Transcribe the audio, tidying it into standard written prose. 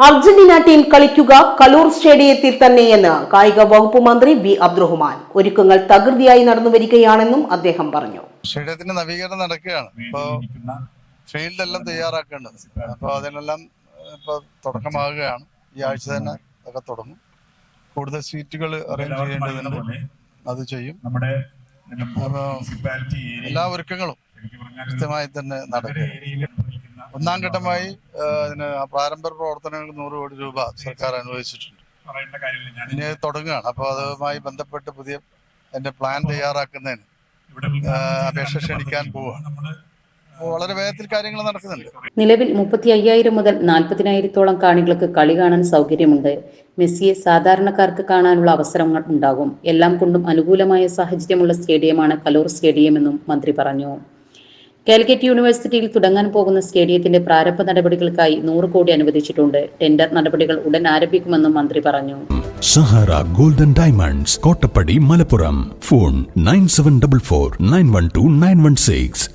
Argentina team കളിക്കുക കലൂർ സ്റ്റേഡിയത്തിൽ തന്നെയെന്ന് കായിക വകുപ്പ് മന്ത്രി വി അബ്ദുറഹ്മാൻ. ഒരുക്കങ്ങൾ തകൃതിയായി നടന്നുവരികയാണെന്നും അദ്ദേഹം പറഞ്ഞു. സ്റ്റേഡിയത്തിന്റെ നവീകരണം നടക്കുകയാണ്. ഇപ്പോൾ ഫീൽഡെല്ലാം തയ്യാറാക്കേണ്ടത്. അപ്പോൾ അതിനെല്ലാം ഇപ്പോൾ തുടക്കമാകുകയാണ്. ഈ ആഴ്ച തന്നെ അതൊക്കെ തുടങ്ങും. കൂടുതൽ സീറ്റുകൾ അറേഞ്ച് ചെയ്യേണ്ടതുണ്ട്, അത് ചെയ്യും. അപ്പോൾ എല്ലാ ഒരുക്കങ്ങളും കൃത്യമായി തന്നെ നടക്കുക. ഒന്നാം ഘട്ടമായി ഇതിന് പ്രാരംഭ പ്രവർത്തനങ്ങൾക്ക് 100 കോടി രൂപ സർക്കാർ അനുവദിച്ചിട്ടുണ്ട്. ഇനി തുടങ്ങുകയാണ്. അപ്പോൾ അതുമായി ബന്ധപ്പെട്ട് പുതിയ അതിന്റെ പ്ലാൻ തയ്യാറാക്കുന്നതിന് അപേക്ഷ ക്ഷണിക്കാൻ പോവുകയാണ്. വളരെ വേഗത്തിൽ കാര്യങ്ങൾ നടക്കുന്നുണ്ട്. നിലവിൽ 35,000 മുതൽ 40,000-ഓളം കാണികൾക്ക് കളി കാണാൻ സൗകര്യമുണ്ട്. മെസ്സിയെ സാധാരണക്കാർക്ക് കാണാനുള്ള അവസരങ്ങൾ ഉണ്ടാകും. എല്ലാം കൊണ്ടും അനുകൂലമായ സാഹചര്യമുള്ള സ്റ്റേഡിയമാണ് കലൂർ സ്റ്റേഡിയമെന്നും മന്ത്രി പറഞ്ഞു. കാലിക്കറ്റ് യൂണിവേഴ്സിറ്റിയിൽ തുടങ്ങാൻ പോകുന്ന സ്റ്റേഡിയത്തിന്റെ പ്രാരംഭ നടപടികൾക്കായി 100 കോടി അനുവദിച്ചിട്ടുണ്ട്. ടെൻഡർ നടപടികൾ ഉടൻ ആരംഭിക്കുമെന്നും മന്ത്രി പറഞ്ഞു. Sahara golden diamonds, Kottappadi, Malappuram. Phone 9744 912 916.